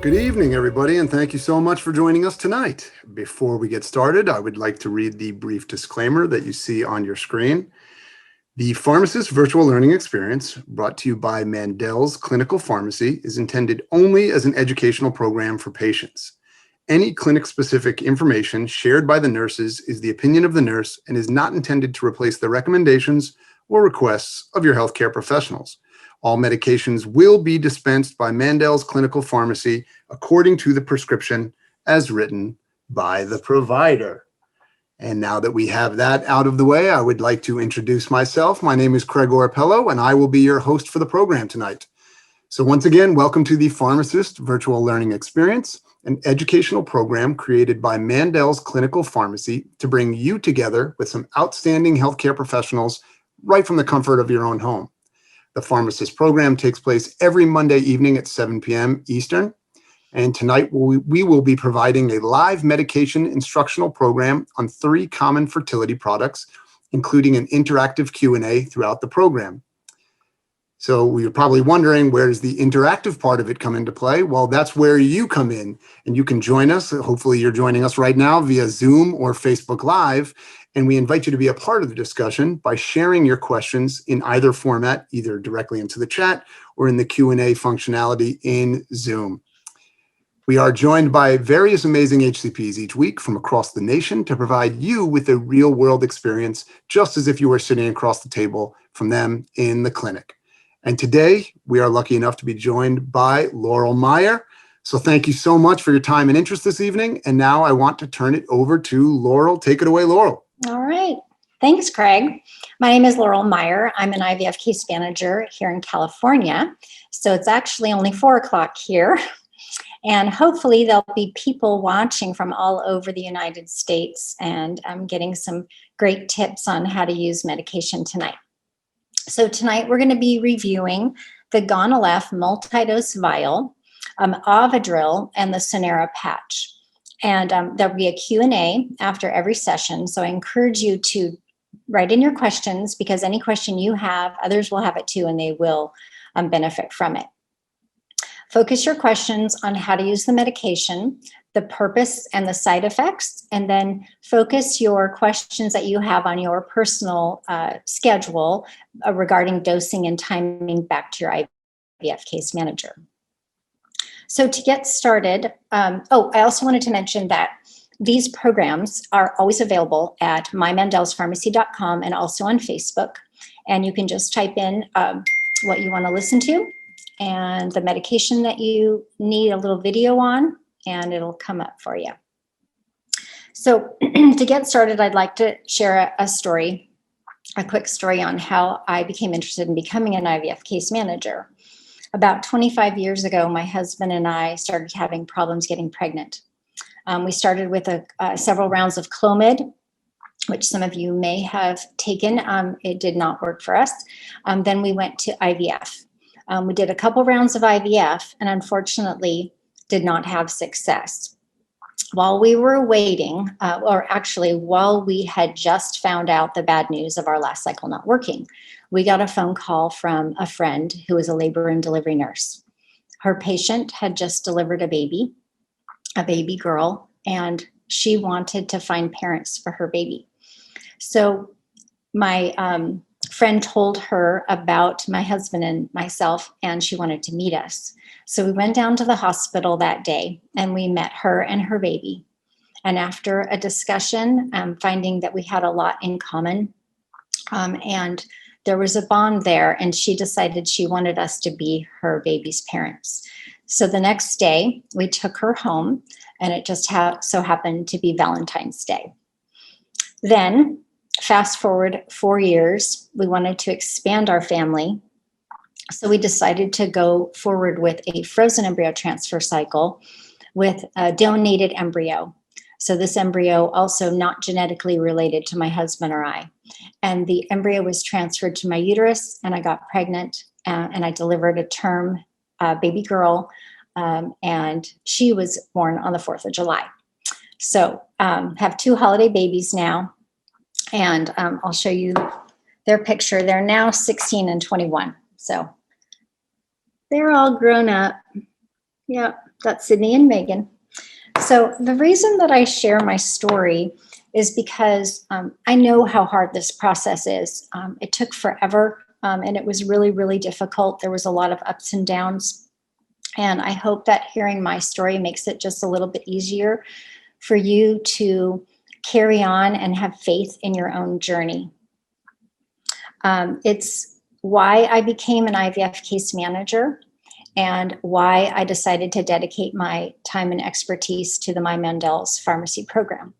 Good evening, everybody, and thank you so much for joining us tonight. Before we get started, I would like to read the brief disclaimer that you see on your screen. The PharmAssist virtual learning experience, brought to you by Mandel's Clinical Pharmacy, is intended only as an educational program for patients. Any clinic-specific information shared by the nurses is the opinion of the nurse and is not intended to replace the recommendations or requests of your healthcare professionals. All medications will be dispensed by Mandel's Clinical Pharmacy according to the prescription as written by the provider. And now that we have that out of the way, I would like to introduce myself. My name is Craig Orapello, and I will be your host for the program tonight. So once again, welcome to the PharmAssist Virtual Learning Experience, an educational program created by Mandel's Clinical Pharmacy to bring you together with some outstanding healthcare professionals right from the comfort of your own home. The PharmAssist program takes place every Monday evening at 7 p.m. Eastern. And tonight we will be providing a live medication instructional program on 3 common fertility products, including an interactive Q&A throughout the program. So you're probably wondering, where does the interactive part of it come into play? Well, that's where you come in, and you can join us. Hopefully you're joining us right now via Zoom or Facebook Live. And we invite you to be a part of the discussion by sharing your questions in either format, either directly into the chat or in the Q&A functionality in Zoom. We are joined by various amazing HCPs each week from across the nation to provide you with a real-world experience, just as if you were sitting across the table from them in the clinic. And today, we are lucky enough to be joined by Laurel Meier. So thank you so much for your time and interest this evening. And now I want to turn it over to Laurel. Take it away, Laurel. All right. Thanks, Craig. My name is Laurel Meier. I'm an IVF case manager here in California. So it's actually only 4 o'clock here. And hopefully there'll be people watching from all over the United States, and I'm getting some great tips on how to use medication tonight. So tonight we're going to be reviewing the Gonal-F multi-dose vial, Avadril, and the Sonera patch. And there'll be a Q&A after every session. So I encourage you to write in your questions, because any question you have, others will have it too, and they will benefit from it. Focus your questions on how to use the medication, the purpose and the side effects, and then focus your questions that you have on your personal schedule regarding dosing and timing back to your IVF case manager. So to get started, I also wanted to mention that these programs are always available at mymandelsPharmacy.com and also on Facebook. And you can just type in what you want to listen to and the medication that you need a little video on, and it'll come up for you. So to get started, I'd like to share a story, a quick story on how I became interested in becoming an IVF case manager. About 25 years ago, my husband and I started having problems getting pregnant. We started with several rounds of Clomid, which some of you may have taken. It did not work for us. Then we went to IVF. We did a couple rounds of IVF and unfortunately did not have success. While we were waiting, or actually while we had just found out the bad news of our last cycle not working, we got a phone call from a friend who was a labor and delivery nurse. Her patient had just delivered a baby girl, and she wanted to find parents for her baby. So my friend told her about my husband and myself, and she wanted to meet us. So we went down to the hospital that day, and we met her and her baby. And after a discussion, finding that we had a lot in common, and there was a bond there, and she decided she wanted us to be her baby's parents. So the next day, we took her home, and it just so happened to be Valentine's Day. Then, fast forward 4 years, we wanted to expand our family. So we decided to go forward with a frozen embryo transfer cycle with a donated embryo. So this embryo also not genetically related to my husband or I. And the embryo was transferred to my uterus, and I got pregnant, and I delivered a term baby girl, and she was born on the 4th of July. So have 2 holiday babies now. And I'll show you their picture. They're now 16 and 21. So they're all grown up. Yep. Got Sydney and Megan. So the reason that I share my story is because I know how hard this process is. It took forever, and it was really, really difficult. There was a lot of ups and downs. And I hope that hearing my story makes it just a little bit easier for you to carry on and have faith in your own journey. It's why I became an IVF case manager and why I decided to dedicate my time and expertise to the Mendel's pharmacy program.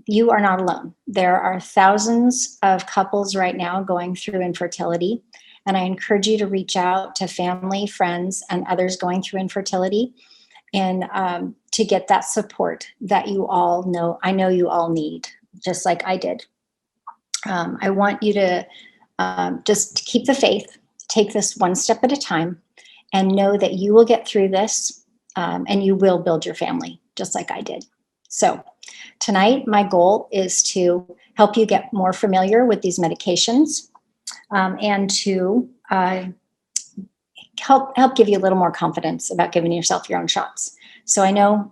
You are not alone. There are thousands of couples right now going through infertility, and I encourage you to reach out to family, friends, and others going through infertility and to get that support that you all know, I know you all need, just like I did. I want you to just keep the faith, take this one step at a time, and know that you will get through this and you will build your family, just like I did. So tonight, my goal is to help you get more familiar with these medications and to help give you a little more confidence about giving yourself your own shots. So I know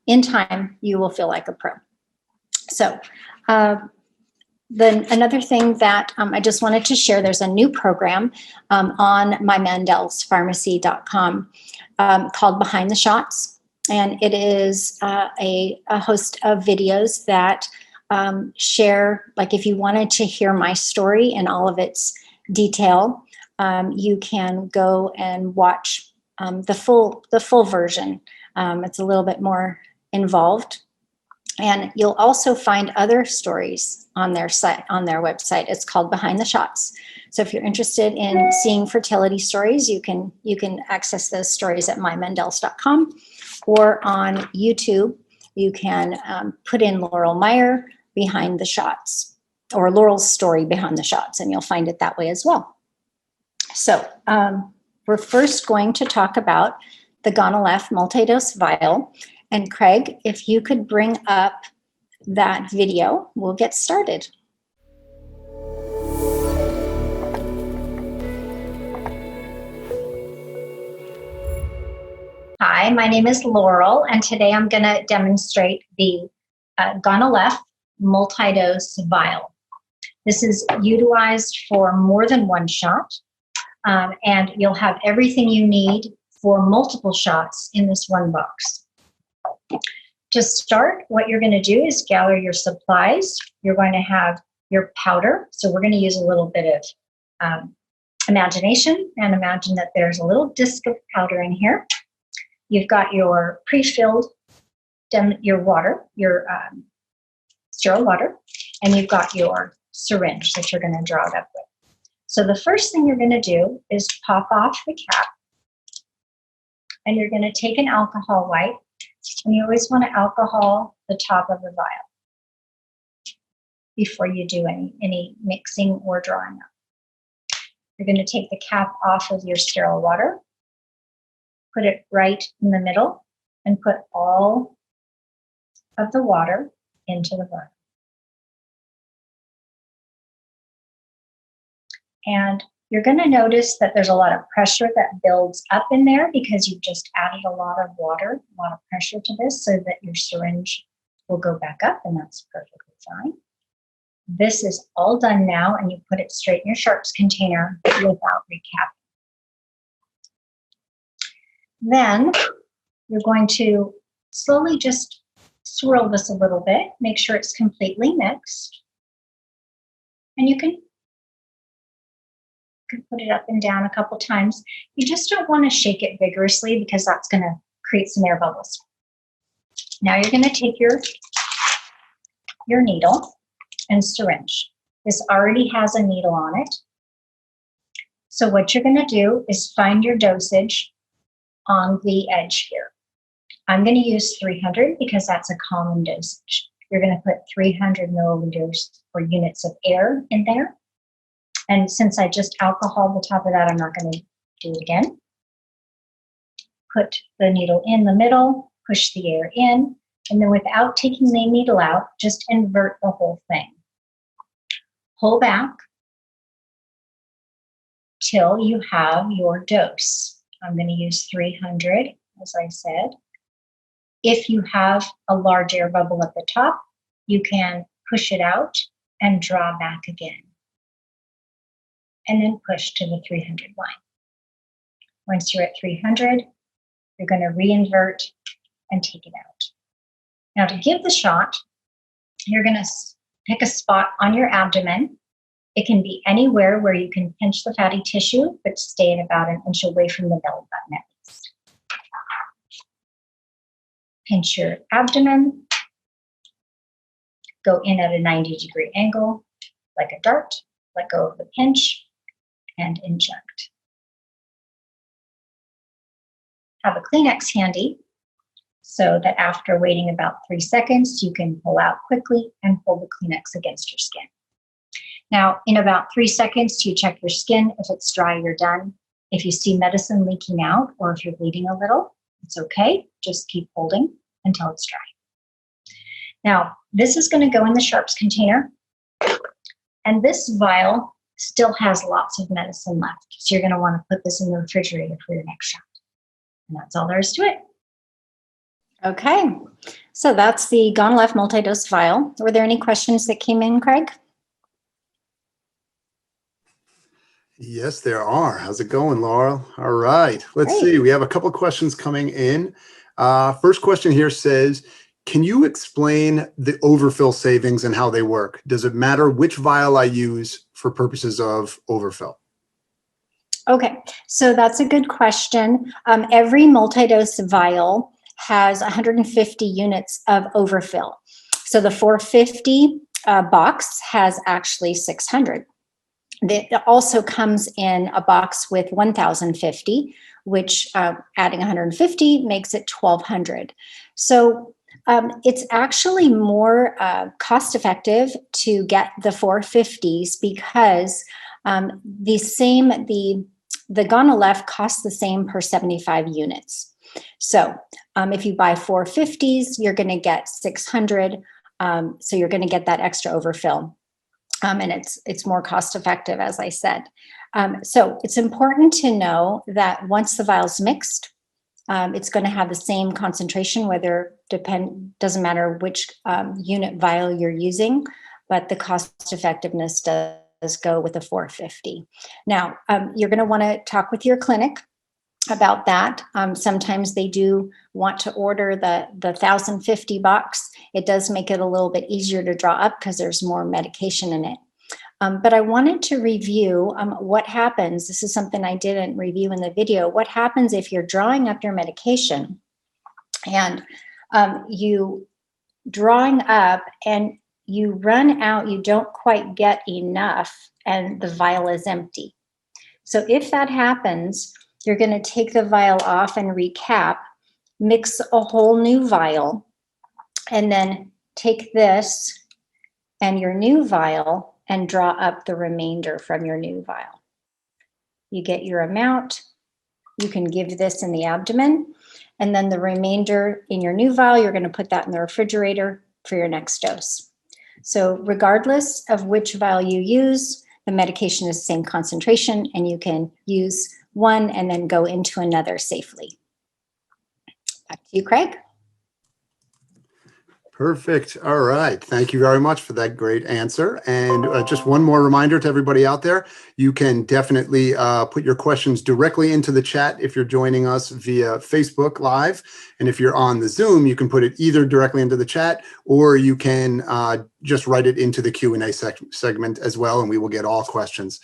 in time, you will feel like a pro. So then another thing that I just wanted to share, there's a new program on mymendelsPharmacy.com called Behind the Shots. And it is a host of videos that share, like if you wanted to hear my story in all of its detail, you can go and watch the full version. It's a little bit more involved. And you'll also find other stories on their site, on their website. It's called Behind the Shots. So if you're interested in seeing fertility stories, you can access those stories at mymendels.com, or on YouTube, you can put in Laurel Meier Behind the Shots, or Laurel's story Behind the Shots, and you'll find it that way as well. So we're first going to talk about the Gonal-F multidose vial. And Craig, if you could bring up that video, we'll get started. Hi, my name is Laurel, and today I'm going to demonstrate the Gonal-F multidose vial. This is utilized for more than one shot, and you'll have everything you need for multiple shots in this one box. To start, what you're going to do is gather your supplies. You're going to have your powder. So we're going to use a little bit of imagination and imagine that there's a little disc of powder in here. You've got your pre-filled, your water, your sterile water, and you've got your syringe that you're going to draw it up with. So the first thing you're going to do is pop off the cap, and you're going to take an alcohol wipe. And you always want to alcohol the top of the vial before you do any mixing or drawing up. You're going to take the cap off of your sterile water, put it right in the middle, and put all of the water into the vial. And you're going to notice that there's a lot of pressure that builds up in there because you've just added a lot of water, a lot of pressure to this, so that your syringe will go back up, and that's perfectly fine. This is all done now, and you put it straight in your sharps container without recapping. Then you're going to slowly just swirl this a little bit, make sure it's completely mixed, and you can put it up and down a couple times. You just don't want to shake it vigorously because that's going to create some air bubbles. Now you're going to take your needle and syringe. This already has a needle on it. So what you're going to do is find your dosage on the edge here. I'm going to use 300 because that's a common dosage. You're going to put 300 milliliters or units of air in there. And since I just alcoholed the top of that, I'm not going to do it again. Put the needle in the middle, push the air in, and then without taking the needle out, just invert the whole thing. Pull back till you have your dose. I'm going to use 300 as I said. If you have a large air bubble at the top, you can push it out and draw back again. And then push to the 300 line. Once you're at 300, you're going to re-invert and take it out. Now to give the shot, you're going to pick a spot on your abdomen. It can be anywhere where you can pinch the fatty tissue, but stay at about an inch away from the belly button at least. Pinch your abdomen. Go in at a 90-degree angle, like a dart. Let go of the pinch and inject. Have a Kleenex handy so that after waiting about 3 seconds, you can pull out quickly and hold the Kleenex against your skin. Now, in about 3 seconds, you check your skin. If it's dry, you're done. If you see medicine leaking out or if you're bleeding a little, it's okay. Just keep holding until it's dry. Now, this is going to go in the sharps container. And this vial still has lots of medicine left. So you're going to want to put this in the refrigerator for your next shot. And that's all there is to it. Okay, so that's the Gonalef multi-dose vial. Were there any questions that came in, Craig? Yes, there are. How's it going, Laurel? All right, let's see. We have a couple of questions coming in. First question here says, can you explain the overfill savings and how they work? Does it matter which vial I use for purposes of overfill? Okay, so that's a good question. Every multi-dose vial has 150 units of overfill. So the 450 box has actually 600. It also comes in a box with 1,050, which adding 150 makes it 1,200. So it's actually more cost effective to get the 450s because the Gonalef costs the same per 75 units. So if you buy 450s, you're going to get 600. So you're going to get that extra overfill. And it's more cost effective, as I said. So it's important to know that once the vial's mixed, it's going to have the same concentration, doesn't matter which unit vial you're using, but the cost effectiveness does go with the 450. Now, you're going to want to talk with your clinic about that. Sometimes they do want to order the 1,050 box. It does make it a little bit easier to draw up because there's more medication in it. But I wanted to review what happens. This is something I didn't review in the video. What happens if you're drawing up your medication and you drawing up and you run out, you don't quite get enough and the vial is empty. So if that happens, you're going to take the vial off and recap, mix a whole new vial, and then take this and your new vial and draw up the remainder from your new vial. You get your amount. You can give this in the abdomen, and then the remainder in your new vial, you're going to put that in the refrigerator for your next dose. So regardless of which vial you use, the medication is the same concentration, and you can use one and then go into another safely. Back to you, Craig. Perfect. All right. Thank you very much for that great answer. And just one more reminder to everybody out there, you can definitely put your questions directly into the chat if you're joining us via Facebook Live. And if you're on the Zoom, you can put it either directly into the chat or you can just write it into the Q&A segment as well, and we will get all questions.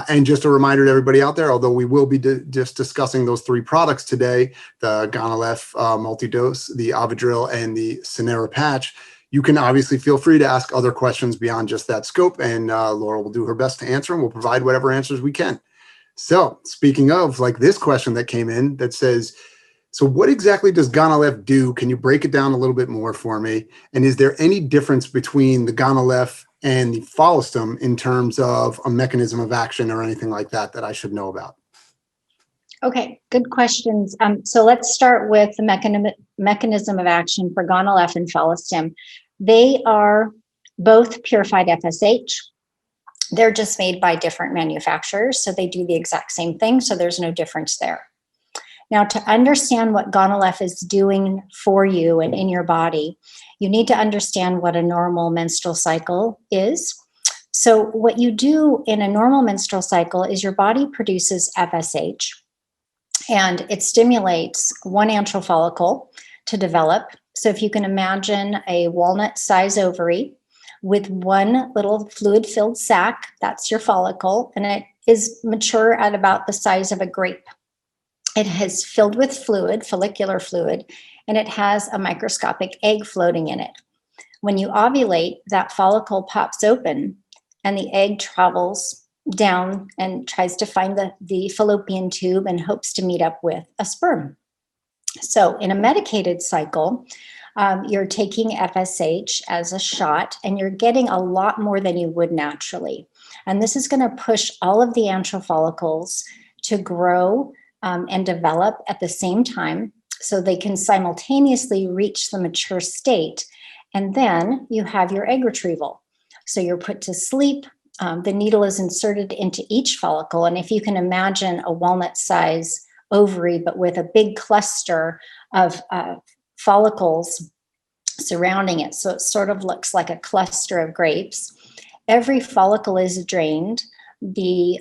And just a reminder to everybody out there, although we will be just discussing those 3 products today, the Gonalef multi-dose, the Avidril, and the Cinera patch, you can obviously feel free to ask other questions beyond just that scope, and Laurel will do her best to answer, and we'll provide whatever answers we can. So speaking of, like this question that came in that says, so what exactly does Gonalef do? Can you break it down a little bit more for me? And is there any difference between the Gonalef and the Follistim in terms of a mechanism of action or anything like that that I should know about? Okay, good questions. So let's start with the mechanism of action for Gonalef and Follistim. They are both purified FSH. They're just made by different manufacturers, so they do the exact same thing, so there's no difference there. Now, to understand what Gonal-F is doing for you and in your body, you need to understand what a normal menstrual cycle is. So what you do in a normal menstrual cycle is your body produces FSH, and it stimulates one antral follicle to develop. So if you can imagine a walnut-sized ovary with one little fluid-filled sac, that's your follicle, and it is mature at about the size of a grape. It is filled with fluid, follicular fluid, and it has a microscopic egg floating in it. When you ovulate, that follicle pops open and the egg travels down and tries to find the fallopian tube and hopes to meet up with a sperm. So in a medicated cycle, you're taking FSH as a shot, and you're getting a lot more than you would naturally. And this is going to push all of the antral follicles to grow and develop at the same time, so they can simultaneously reach the mature state. And then you have your egg retrieval. So you're put to sleep. The needle is inserted into each follicle. And if you can imagine a walnut-sized ovary, but with a big cluster of follicles surrounding it, so it sort of looks like a cluster of grapes. Every follicle is drained. The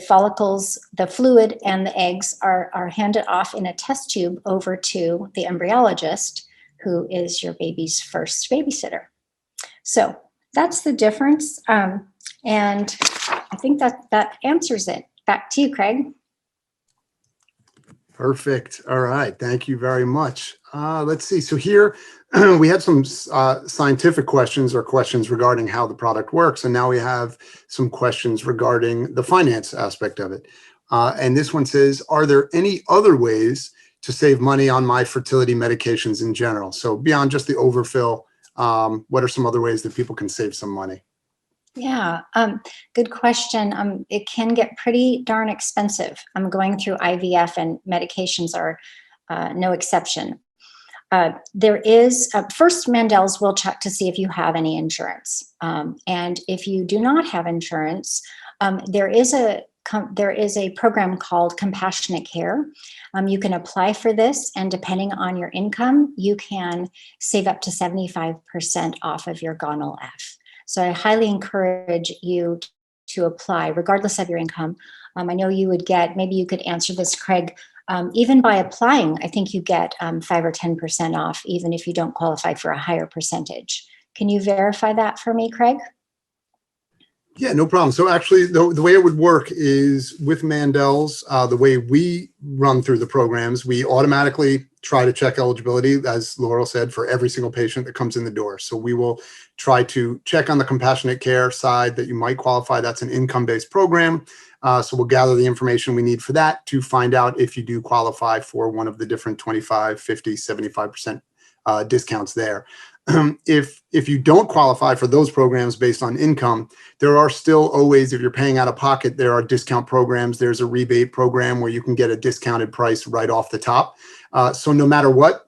follicles, the fluid, and the eggs are handed off in a test tube over to the embryologist, who is your baby's first babysitter. So that's the difference, and I think that answers it. Back to you, Craig. Perfect. All right. Thank you very much. Let's see. So here we had some scientific questions or questions regarding how the product works. And now we have some questions regarding the finance aspect of it. And this one says, are there any other ways to save money on my fertility medications in general? So beyond just the overfill, what are some other ways that people can save some money? Yeah, good question. It can get pretty darn expensive. I'm going through IVF, and medications are no exception. There is, first, Mandel's will check to see if you have any insurance. And if you do not have insurance, there is a program called Compassionate Care. You can apply for this, and depending on your income, you can save up to 75% off of your Gonal-F. So I highly encourage you to apply, regardless of your income. I know you would get, maybe you could answer this, Craig, even by applying, I think you get 5 or 10% off, even if you don't qualify for a higher percentage. Can you verify that for me, Craig? Yeah, no problem. So actually, the way it would work is with Mandel's, the way we run through the programs, we automatically try to check eligibility, as Laurel said, for every single patient that comes in the door. So we will try to check on the compassionate care side that you might qualify. That's an income-based program. So we'll gather the information we need for that to find out if you do qualify for one of the different 25, 50, 75% discounts there. If you don't qualify for those programs based on income, there are still always, if you're paying out of pocket, there are discount programs. There's a rebate program where you can get a discounted price right off the top. So no matter what,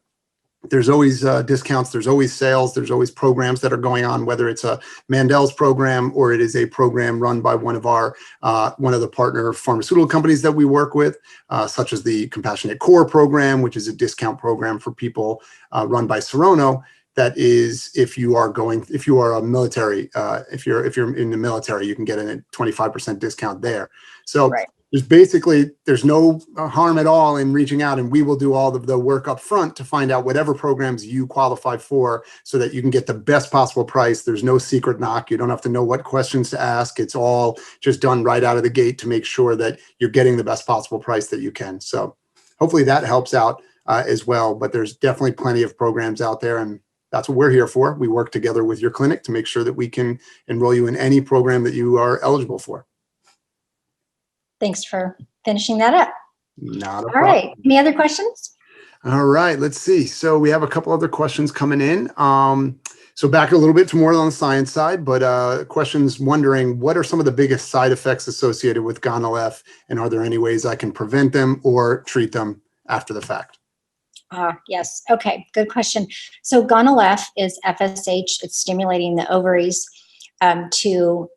there's always discounts, there's always sales, there's always programs that are going on, whether it's a Mandel's program or it is a program run by one of the partner pharmaceutical companies that we work with, such as the Compassionate Core program, which is a discount program for people run by Serono. That is, if you are a military, if you're in the military, you can get a 25% discount there. So right. There's no harm at all in reaching out, and we will do all of the work up front to find out whatever programs you qualify for so that you can get the best possible price. There's no secret knock. You don't have to know what questions to ask. It's all just done right out of the gate to make sure that you're getting the best possible price that you can. So hopefully that helps out as well, but there's definitely plenty of programs out there, and that's what we're here for. We work together with your clinic to make sure that we can enroll you in any program that you are eligible for. Thanks for finishing that up. Not a problem. All right. Any other questions? All right. Let's see. So we have a couple other questions coming in. So back a little bit to more on the science side, but questions wondering, what are some of the biggest side effects associated with Gonal-F, and are there any ways I can prevent them or treat them after the fact? Yes. Okay. Good question. So Gonal-F is FSH. It's stimulating the ovaries to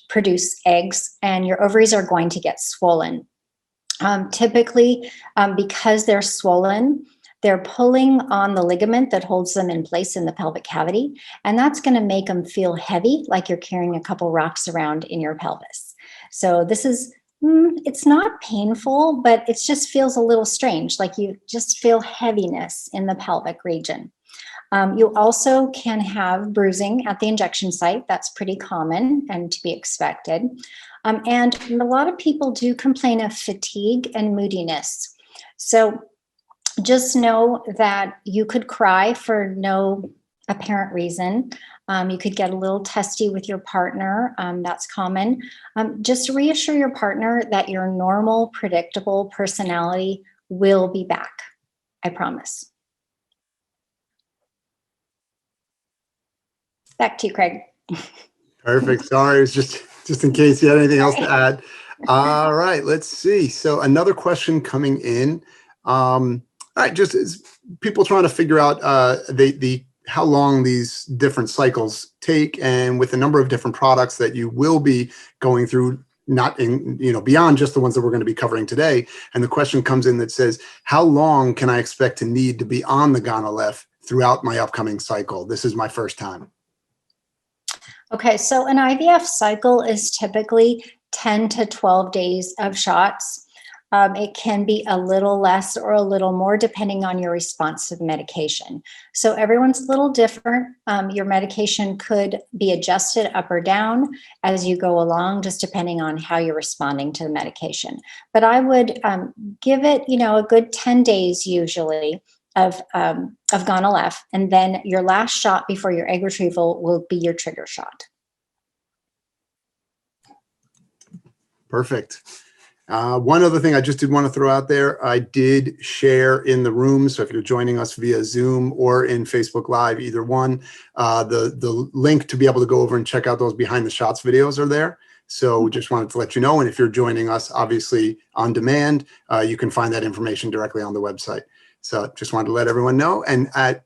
produce eggs, and your ovaries are going to get swollen. Typically, because they're swollen, they're pulling on the ligament that holds them in place in the pelvic cavity, and that's going to make them feel heavy, like you're carrying a couple rocks around in your pelvis. So this is, it's not painful, but it just feels a little strange, like you just feel heaviness in the pelvic region. You also can have bruising at the injection site. That's pretty common and to be expected. And a lot of people do complain of fatigue and moodiness. So just know that you could cry for no apparent reason. You could get a little testy with your partner. That's common. Just reassure your partner that your normal, predictable personality will be back. I promise. Back to you, Craig. Perfect. Sorry, it was just in case you had anything else to add. All right, let's see. So another question coming in. All right, just as people trying to figure out how long these different cycles take, and with the number of different products that you will be going through, not in, beyond just the ones that we're going to be covering today. And the question comes in that says, how long can I expect to need to be on the Gonal-F throughout my upcoming cycle? This is my first time. Okay, so an IVF cycle is typically 10 to 12 days of shots. It can be a little less or a little more depending on your response to the medication. So everyone's a little different. Your medication could be adjusted up or down as you go along, just depending on how you're responding to the medication. But I would give it, a good 10 days usually of Gonal-F, and then your last shot before your egg retrieval will be your trigger shot. Perfect. One other thing I just did want to throw out there, I did share in the room. So if you're joining us via Zoom or in Facebook Live, either one, the link to be able to go over and check out those behind the shots videos are there. So just wanted to let you know. And if you're joining us, obviously on demand, you can find that information directly on the website. So just wanted to let everyone know. And at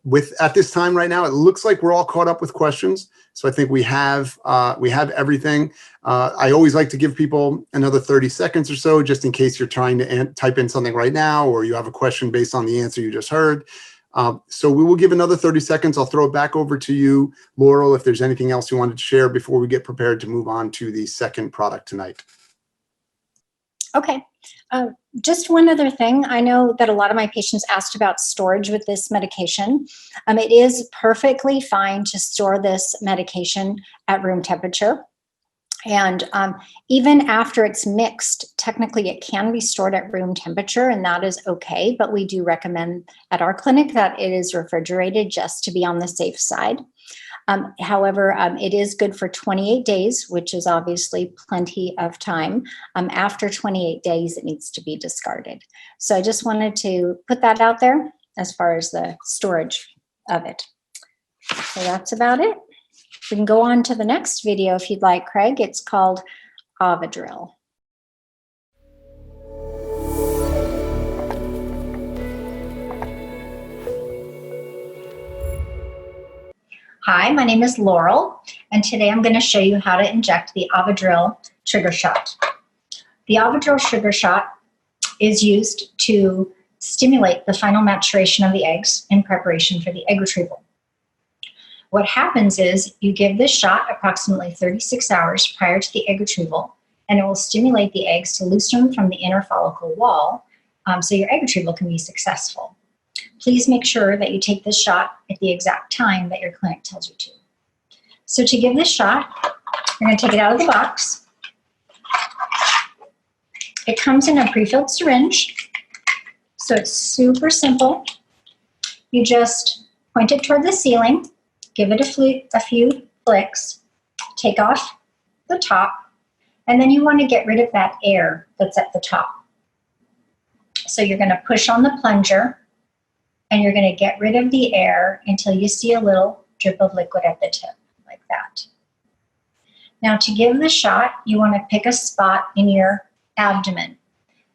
this time right now, it looks like we're all caught up with questions. So I think we have everything. I always like to give people another 30 seconds or so, just in case you're trying to type in something right now, or you have a question based on the answer you just heard. So we will give another 30 seconds. I'll throw it back over to you, Laurel, if there's anything else you wanted to share before we get prepared to move on to the second product tonight. Okay. Just one other thing. I know that a lot of my patients asked about storage with this medication. It is perfectly fine to store this medication at room temperature. And even after it's mixed, technically it can be stored at room temperature, and that is okay. But we do recommend at our clinic that it is refrigerated just to be on the safe side. However, it is good for 28 days, which is obviously plenty of time. After 28 days, it needs to be discarded. So I just wanted to put that out there as far as the storage of it. So that's about it. We can go on to the next video if you'd like, Craig. It's called Ovidrel. Hi, my name is Laurel, and today I'm going to show you how to inject the Ovidrel sugar shot. The Ovidrel sugar shot is used to stimulate the final maturation of the eggs in preparation for the egg retrieval. What happens is you give this shot approximately 36 hours prior to the egg retrieval, and it will stimulate the eggs to loosen from the inner follicle wall so your egg retrieval can be successful. Please make sure that you take this shot at the exact time that your clinic tells you to. So to give this shot, you're going to take it out of the box. It comes in a pre-filled syringe, so it's super simple. You just point it toward the ceiling, give it a few flicks, take off the top, and then you want to get rid of that air that's at the top. So you're going to push on the plunger, and you're going to get rid of the air until you see a little drip of liquid at the tip, like that. Now to give the shot, you want to pick a spot in your abdomen.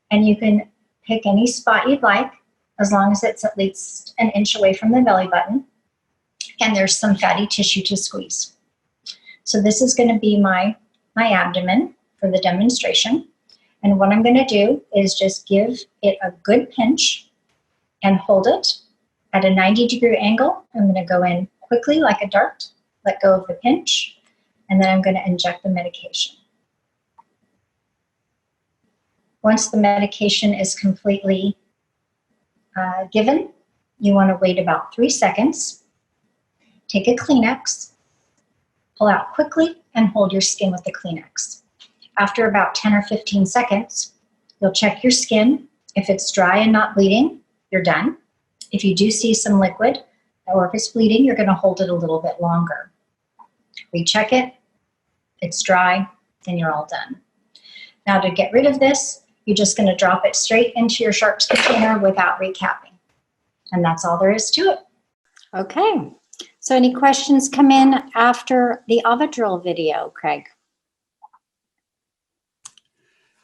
And you can pick any spot you'd like, as long as it's at least an inch away from the belly button. And there's some fatty tissue to squeeze. So this is going to be my abdomen for the demonstration. And what I'm going to do is just give it a good pinch and hold it at a 90-degree angle. I'm going to go in quickly like a dart, let go of the pinch, and then I'm going to inject the medication. Once the medication is completely given, you want to wait about 3 seconds. Take a Kleenex, pull out quickly, and hold your skin with the Kleenex. After about 10 or 15 seconds, you'll check your skin. If it's dry and not bleeding, you're done. If you do see some liquid, or if it's bleeding, you're going to hold it a little bit longer. Recheck it. If it's dry, then you're all done. Now to get rid of this, you're just going to drop it straight into your sharps container without recapping. And that's all there is to it. Okay. So any questions come in after the Avidril video, Craig?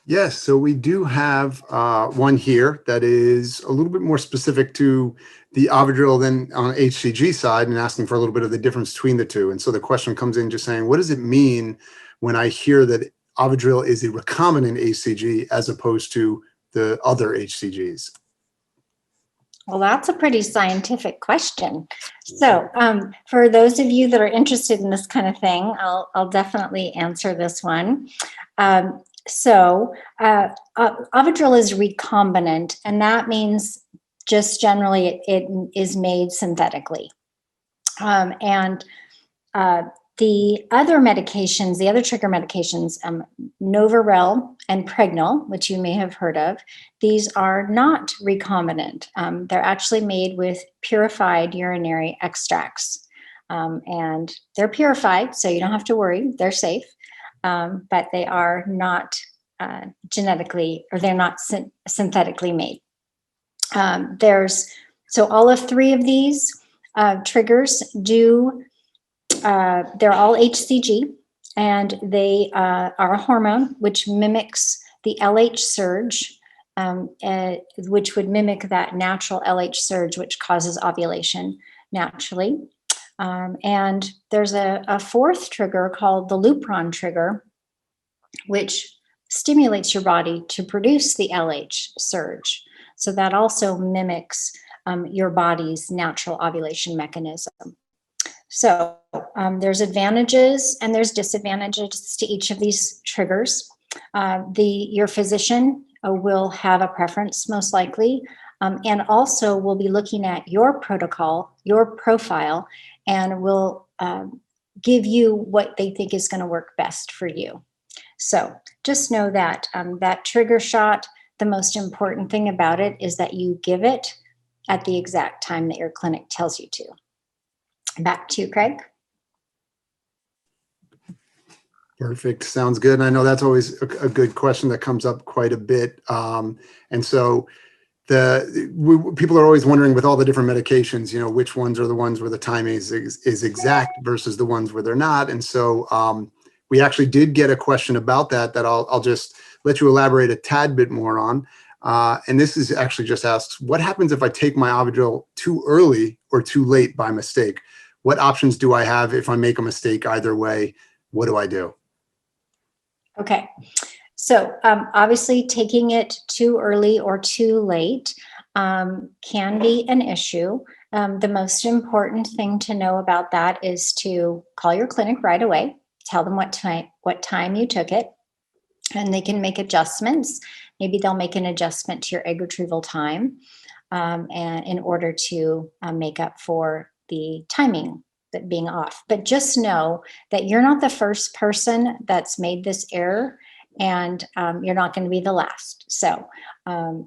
Yes, so we do have one here that is a little bit more specific to the Avidril than on HCG side, and asking for a little bit of the difference between the two. And so the question comes in just saying, what does it mean when I hear that Avidril is a recombinant HCG as opposed to the other HCGs? Well, that's a pretty scientific question. So for those of you that are interested in this kind of thing, I'll definitely answer this one. Avidril is recombinant, and that means just generally it is made synthetically. The other medications, the other trigger medications, Laurel and Pregnol, which you may have heard of, these are not recombinant. They're actually made with purified urinary extracts. And they're purified, so you don't have to worry, they're safe. But they are not genetically, or they're not synthetically made. So all of three of these triggers do. They're all HCG, and they are a hormone which mimics the LH surge, which would mimic that natural LH surge, which causes ovulation naturally. And there's a fourth trigger called the Lupron trigger, which stimulates your body to produce the LH surge. So that also mimics your body's natural ovulation mechanism. So there's advantages and there's disadvantages to each of these triggers. Your physician will have a preference most likely, and also will be looking at your protocol, your profile, and will give you what they think is going to work best for you. So just know that that trigger shot, the most important thing about it is that you give it at the exact time that your clinic tells you to. Back to you, Craig. Perfect. Sounds good. And I know that's always a good question that comes up quite a bit. And so people are always wondering with all the different medications, which ones are the ones where the timing is exact versus the ones where they're not. And so we actually did get a question about that I'll just let you elaborate a tad bit more on. And this is actually just asks, what happens if I take my Avidril too early or too late by mistake? What options do I have if I make a mistake either way? What do I do? Okay. So obviously taking it too early or too late can be an issue. The most important thing to know about that is to call your clinic right away, tell them what time you took it, and they can make adjustments. Maybe they'll make an adjustment to your egg retrieval time and in order to make up for the timing that being off. But just know that you're not the first person that's made this error, and you're not going to be the last. So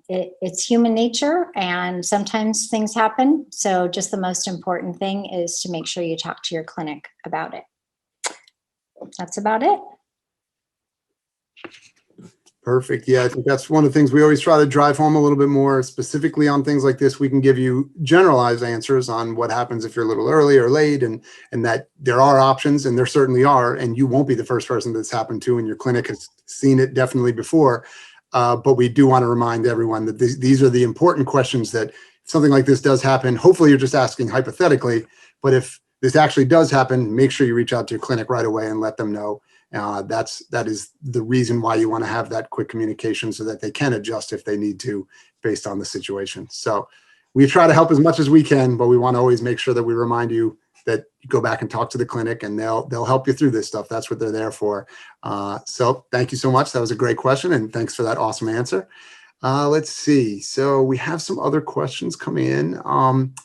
it's human nature, and sometimes things happen. So just the most important thing is to make sure you talk to your clinic about it. That's about it. Perfect. Yeah, I think that's one of the things we always try to drive home a little bit more specifically on things like this. We can give you generalized answers on what happens if you're a little early or late, and that there are options, and there certainly are, and you won't be the first person that's happened to, and your clinic has seen it definitely before. But we do want to remind everyone that these are the important questions, that if something like this does happen, hopefully you're just asking hypothetically, but if this actually does happen, make sure you reach out to your clinic right away and let them know, That is the reason why you want to have that quick communication so that they can adjust if they need to based on the situation. So we try to help as much as we can, but we want to always make sure that we remind you that you go back and talk to the clinic, and they'll help you through this stuff. That's what they're there for. So thank you so much. That was a great question, and thanks for that awesome answer. Let's see. So we have some other questions coming in.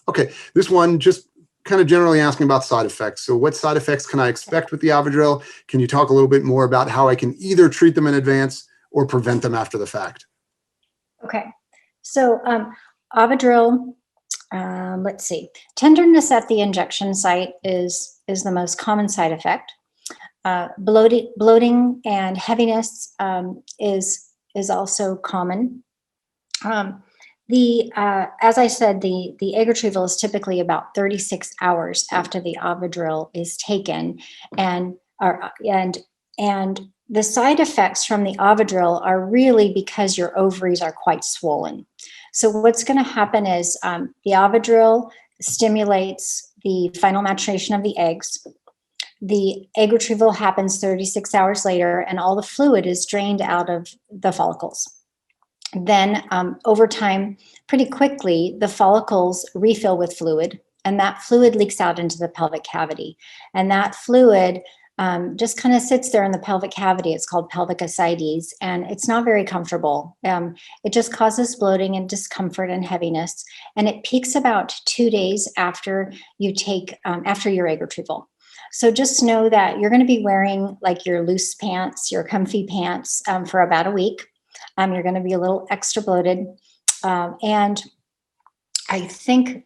Okay, this one just kind of generally asking about side effects. So what side effects can I expect with the Avidril? Can you talk a little bit more about how I can either treat them in advance or prevent them after the fact? Okay, so Avidril, let's see. Tenderness at the injection site is the most common side effect. Bloating and heaviness is also common. As I said, the egg retrieval is typically about 36 hours after the Avidril is taken, and the side effects from the Avidril are really because your ovaries are quite swollen. So what's going to happen is the Avidril stimulates the final maturation of the eggs. The egg retrieval happens 36 hours later, and all the fluid is drained out of the follicles. Then over time, pretty quickly, the follicles refill with fluid, and that fluid leaks out into the pelvic cavity. And that fluid just kind of sits there in the pelvic cavity. It's called pelvic ascites, and it's not very comfortable. It just causes bloating and discomfort and heaviness, and it peaks about 2 days after you take after your egg retrieval. So just know that you're going to be wearing like your loose pants, your comfy pants for about a week. You're going to be a little extra bloated. And I think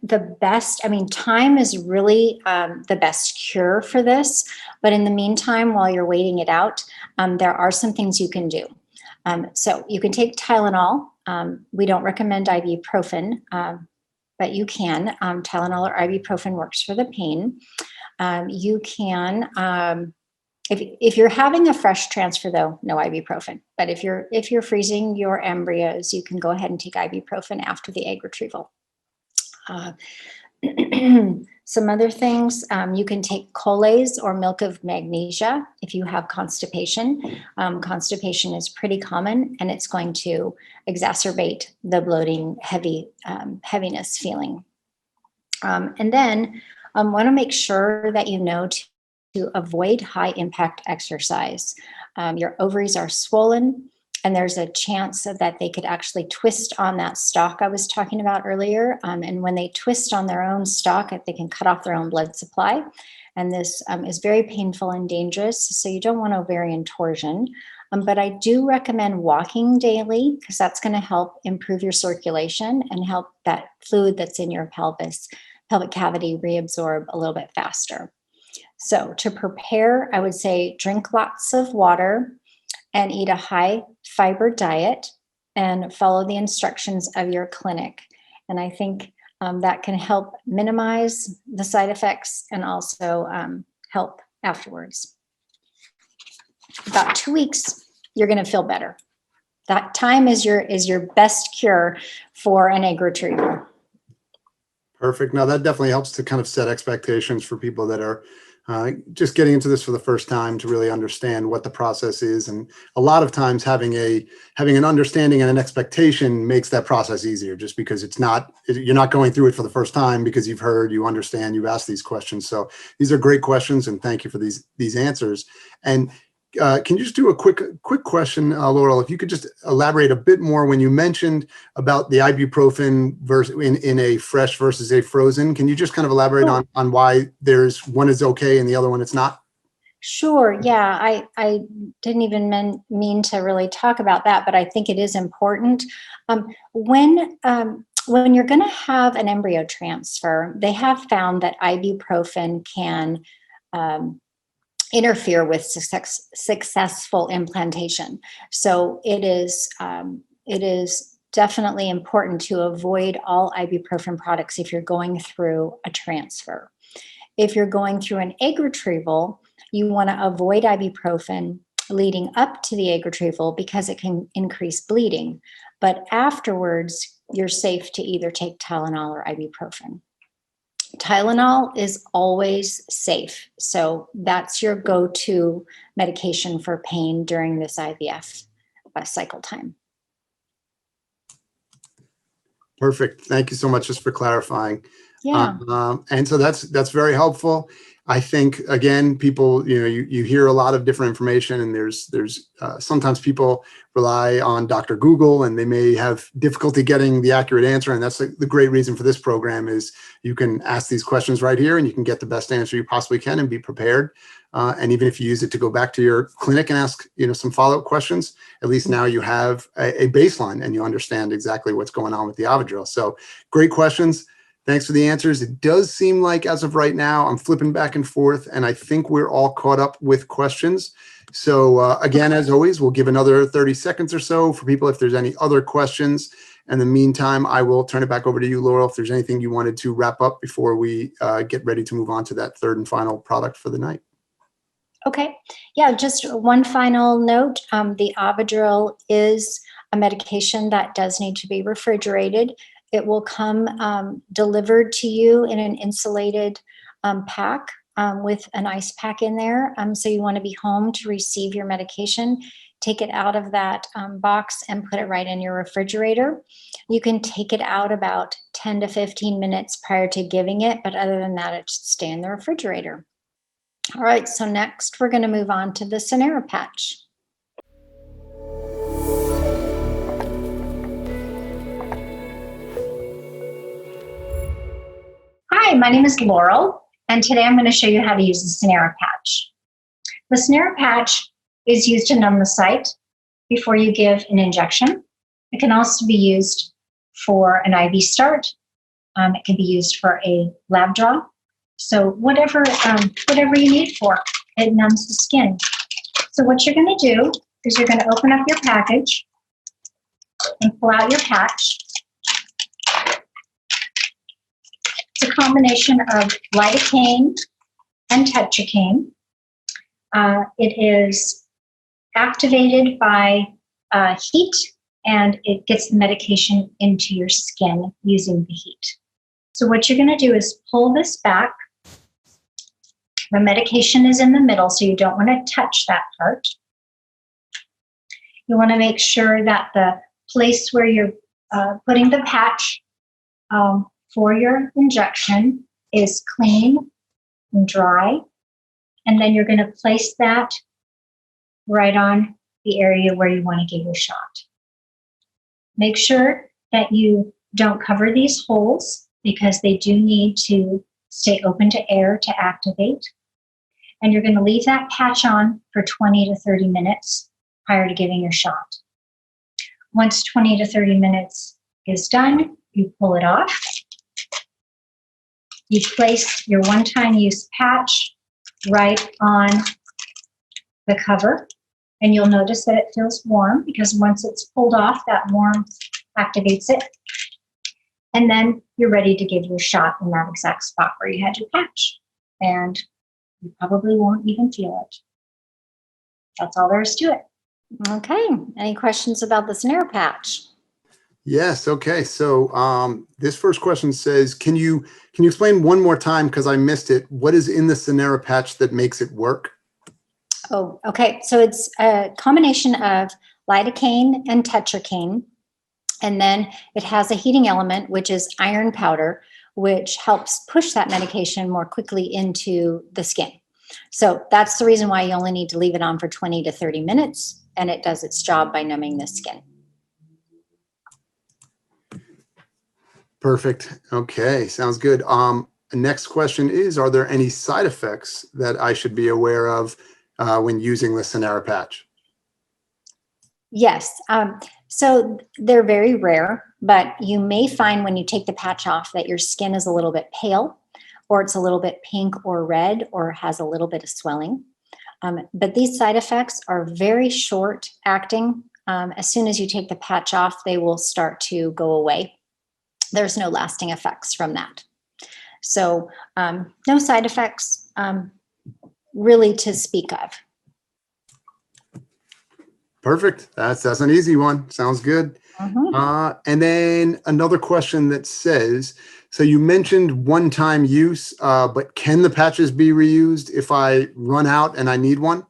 time is really the best cure for this. But in the meantime, while you're waiting it out, there are some things you can do. So you can take Tylenol. We don't recommend ibuprofen, but you can. Tylenol or ibuprofen works for the pain. You can, if you're having a fresh transfer, though, no ibuprofen. But if you're freezing your embryos, you can go ahead and take ibuprofen after the egg retrieval. Some other things, you can take Colace or milk of magnesia if you have constipation. Constipation is pretty common, and it's going to exacerbate the bloating, heaviness feeling. And then want to make sure that you know to avoid high impact exercise. Your ovaries are swollen, and there's a chance that they could actually twist on that stalk I was talking about earlier. And when they twist on their own stalk, they can cut off their own blood supply. And this is very painful and dangerous. So you don't want ovarian torsion. But I do recommend walking daily, because that's going to help improve your circulation and help that fluid that's in your pelvic cavity reabsorb a little bit faster. So to prepare, I would say drink lots of water and eat a high fiber diet and follow the instructions of your clinic. And I think that can help minimize the side effects and also help afterwards. About 2 weeks, you're going to feel better. That time is your best cure for an egg retrieval. Perfect. Now that definitely helps to kind of set expectations for people that are just getting into this for the first time, to really understand what the process is. And a lot of times having an understanding and an expectation makes that process easier, just because you're not going through it for the first time, because you've heard, you understand, you've asked these questions. So these are great questions, and thank you for these answers. And can you just do a quick question, Laurel, if you could just elaborate a bit more when you mentioned about the ibuprofen in a fresh versus a frozen. Can you just kind of elaborate on why there's one is okay and the other one it's not? Sure. Yeah, I didn't even mean to really talk about that, but I think it is important. When you're going to have an embryo transfer, they have found that ibuprofen can interfere with successful implantation. So it is definitely important to avoid all ibuprofen products if you're going through a transfer. If you're going through an egg retrieval, you want to avoid ibuprofen leading up to the egg retrieval, because it can increase bleeding. But afterwards, you're safe to either take Tylenol or ibuprofen. Tylenol is always safe. So that's your go-to medication for pain during this IVF cycle time. Perfect. Thank you so much just for clarifying. Yeah. And so that's very helpful. I think, again, people, you hear a lot of different information, and there's sometimes people rely on Dr. Google, and they may have difficulty getting the accurate answer. And that's the great reason for this program is you can ask these questions right here, and you can get the best answer you possibly can and be prepared. And even if you use it to go back to your clinic and ask, some follow-up questions, at least now you have a baseline and you understand exactly what's going on with the Avidril. So great questions. Thanks for the answers. It does seem like as of right now, I'm flipping back and forth, and I think we're all caught up with questions. So again, as always, we'll give another 30 seconds or so for people if there's any other questions. In the meantime, I will turn it back over to you, Laurel, if there's anything you wanted to wrap up before we get ready to move on to that third and final product for the night. Okay. Yeah, just one final note. The Avidril is a medication that does need to be refrigerated. It will come delivered to you in an insulated pack with an ice pack in there. So you want to be home to receive your medication. Take it out of that box and put it right in your refrigerator. You can take it out about 10 to 15 minutes prior to giving it, but other than that, it should stay in the refrigerator. All right, so next we're going to move on to the Sanera patch. Hi, my name is Laurel, and today I'm going to show you how to use the Sanera patch. The Sanera patch is used to numb the site before you give an injection. It can also be used for an IV start. It can be used for a lab draw. So whatever you need for, it numbs the skin. So what you're going to do is you're going to open up your package and pull out your patch. It's a combination of lidocaine and tetracaine. It is activated by heat, and it gets the medication into your skin using the heat. So what you're going to do is pull this back. The medication is in the middle, so you don't want to touch that part. You want to make sure that the place where you're putting the patch for your injection is clean and dry. And then you're going to place that right on the area where you want to give your shot. Make sure that you don't cover these holes because they do need to stay open to air to activate. And you're going to leave that patch on for 20 to 30 minutes prior to giving your shot. Once 20 to 30 minutes is done, you pull it off. You place your one-time use patch right on the cover, and you'll notice that it feels warm because once it's pulled off, that warmth activates it. And then you're ready to give your shot in that exact spot where you had your patch. And you probably won't even feel it. That's all there is to it. Okay. Any questions about the Sanera patch? Yes. Okay. So this first question says, can you explain one more time, because I missed it, what is in the Sanera patch that makes it work? Oh, okay. So it's a combination of lidocaine and tetracaine. And then it has a heating element, which is iron powder, which helps push that medication more quickly into the skin. So that's the reason why you only need to leave it on for 20 to 30 minutes, and it does its job by numbing the skin. Perfect. Okay. Sounds good. Next question is, are there any side effects that I should be aware of when using the Sanera patch? Yes. So they're very rare, but you may find when you take the patch off that your skin is a little bit pale, or it's a little bit pink or red, or has a little bit of swelling. But these side effects are very short acting. As soon as you take the patch off, they will start to go away. There's no lasting effects from that. So no side effects really to speak of. Perfect. That's an easy one. Sounds good. Mm-hmm. And then another question that says, So you mentioned one-time use, but can the patches be reused if I run out and I need one?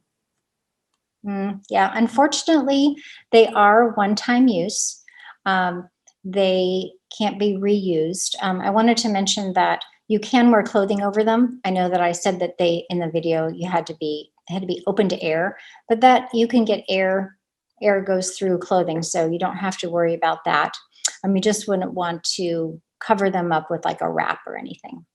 Yeah, unfortunately, they are one-time use. They can't be reused. I wanted to mention that you can wear clothing over them. I know that I said that in the video, they had to be open to air, but that you can get air goes through clothing, so you don't have to worry about that. You just wouldn't want to cover them up with like a wrap or anything.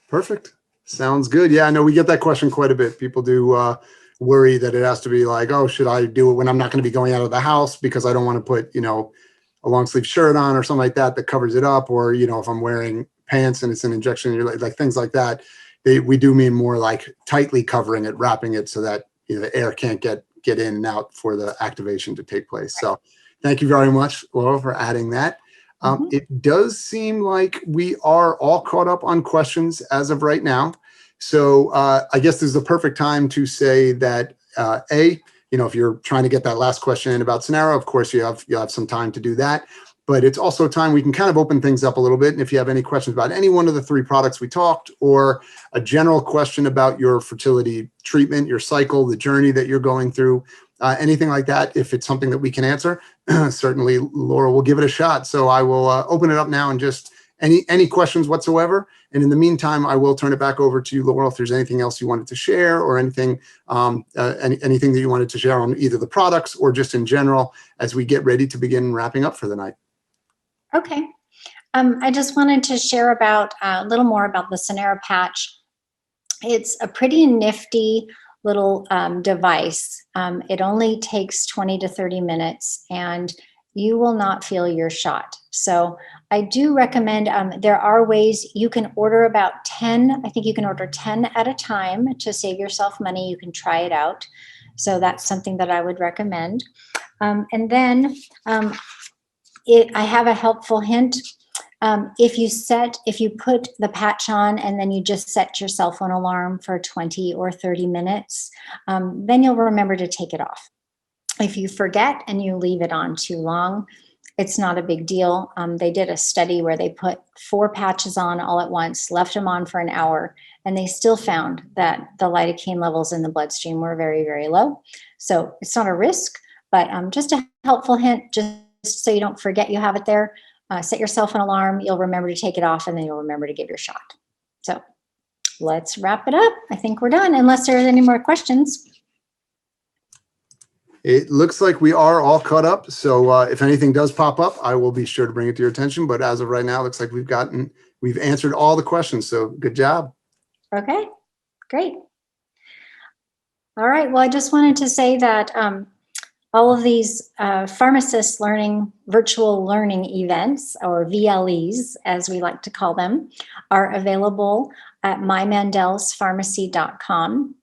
Perfect. Sounds good. Yeah, I know we get that question quite a bit. People do worry that it has to be like, oh, should I do it when I'm not going to be going out of the house because I don't want to put, a long sleeve shirt on or something like that covers it up, or, if I'm wearing pants and it's an injection, like things like that. We do mean more like tightly covering it, wrapping it so that the air can't get in and out for the activation to take place. So thank you very much, Laurel, for adding that. It does seem like we are all caught up on questions as of right now. So I guess this is the perfect time to say that if you're trying to get that last question in about Sonera, of course you'll have some time to do that. But it's also time we can kind of open things up a little bit. And if you have any questions about any one of the 3 products we talked, or a general question about your fertility treatment, your cycle, the journey that you're going through, anything like that, if it's something that we can answer, certainly Laurel will give it a shot. So I will open it up now and just any questions whatsoever. And in the meantime, I will turn it back over to you, Laurel, if there's anything else you wanted to share, or anything anything that you wanted to share on either the products or just in general as we get ready to begin wrapping up for the night. Okay. I just wanted to share about a little more about the Sonera patch. It's a pretty nifty little device. It only takes 20 to 30 minutes and you will not feel your shot. So I do recommend, there are ways you can order about 10. I think you can order 10 at a time to save yourself money. You can try it out. So that's something that I would recommend. And then I have a helpful hint. If you put the patch on and then you just set your cell phone alarm for 20 or 30 minutes, then you'll remember to take it off. If you forget and you leave it on too long, it's not a big deal. They did a study where they put 4 patches on all at once, left them on for an hour, and they still found that the lidocaine levels in the bloodstream were very, very low. So it's not a risk, but just a helpful hint, just so you don't forget you have it there. Set yourself an alarm, you'll remember to take it off, and then you'll remember to give your shot. So let's wrap it up. I think we're done, unless there's any more questions. It looks like we are all caught up. So if anything does pop up, I will be sure to bring it to your attention. But as of right now, it looks like we've answered all the questions. So good job. Okay, great. All right, well, I just wanted to say that all of these PharmAssist virtual learning events, or VLEs, as we like to call them, are available at mymandelsPharmacy.com.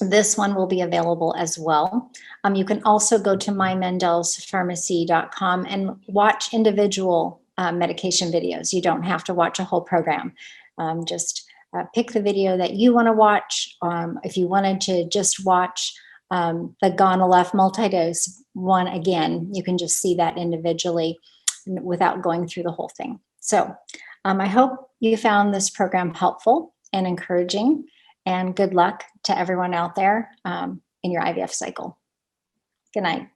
This one will be available as well. You can also go to mymandelsPharmacy.com and watch individual medication videos. You don't have to watch a whole program. Just pick the video that you want to watch. If you wanted to just watch the Gonalef multidose one again, you can just see that individually without going through the whole thing. So I hope you found this program helpful and encouraging, and good luck to everyone out there in your IVF cycle. Good night.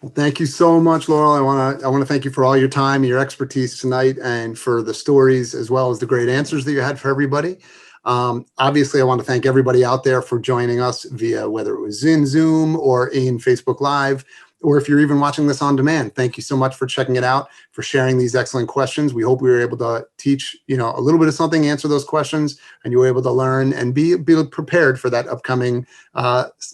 Well, thank you so much, Laurel. I want to thank you for all your time and your expertise tonight, and for the stories as well as the great answers that you had for everybody. Obviously, I want to thank everybody out there for joining us via whether it was in Zoom or in Facebook Live, or if you're even watching this on demand. Thank you so much for checking it out, for sharing these excellent questions. We hope we were able to teach a little bit of something, answer those questions, and you were able to learn and be prepared for that upcoming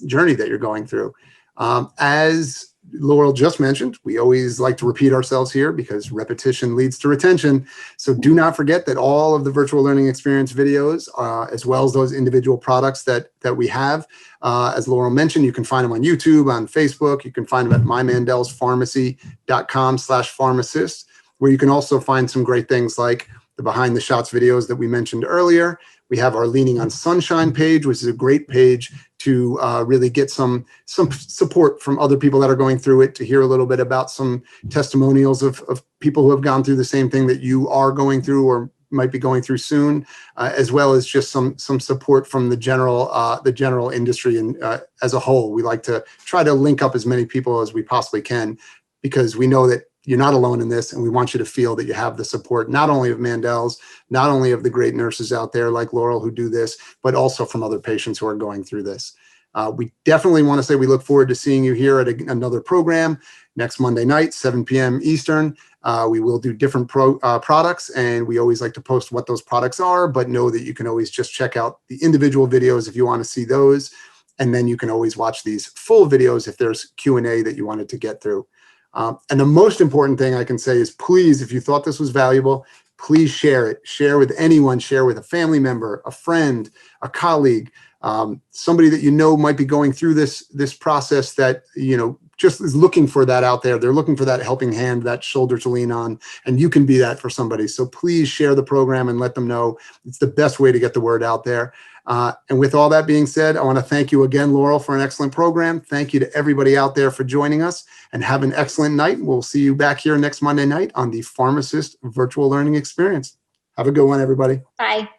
journey that you're going through. As Laurel just mentioned, we always like to repeat ourselves here because repetition leads to retention. So do not forget that all of the virtual learning experience videos, as well as those individual products that we have, as Laurel mentioned, you can find them on YouTube, on Facebook. You can find them at mymandelsPharmacy.com/PharmAssist, where you can also find some great things like the behind the shots videos that we mentioned earlier. We have our Leaning on Sunshine page, which is a great page to really get some support from other people that are going through it, to hear a little bit about some testimonials of people who have gone through the same thing that you are going through or might be going through soon, as well as just some support from the general industry and as a whole. We like to try to link up as many people as we possibly can, because we know that you're not alone in this, and we want you to feel that you have the support, not only of Mandel's, not only of the great nurses out there like Laurel who do this, but also from other patients who are going through this. We definitely want to say we look forward to seeing you here at another program next Monday night, 7 p.m. Eastern. We will do different products, and we always like to post what those products are, but know that you can always just check out the individual videos if you want to see those. And then you can always watch these full videos if there's Q&A that you wanted to get through. And the most important thing I can say is, please, if you thought this was valuable, please share it. Share with anyone. Share with a family member, a friend, a colleague, somebody that you know might be going through this process, that just is looking for that out there. They're looking for that helping hand, that shoulder to lean on, and you can be that for somebody. So please share the program and let them know. It's the best way to get the word out there. And with all that being said, I want to thank you again, Laurel, for an excellent program. Thank you to everybody out there for joining us, and have an excellent night. We'll see you back here next Monday night on the PharmAssist Virtual Learning Experience. Have a good one, everybody. Bye.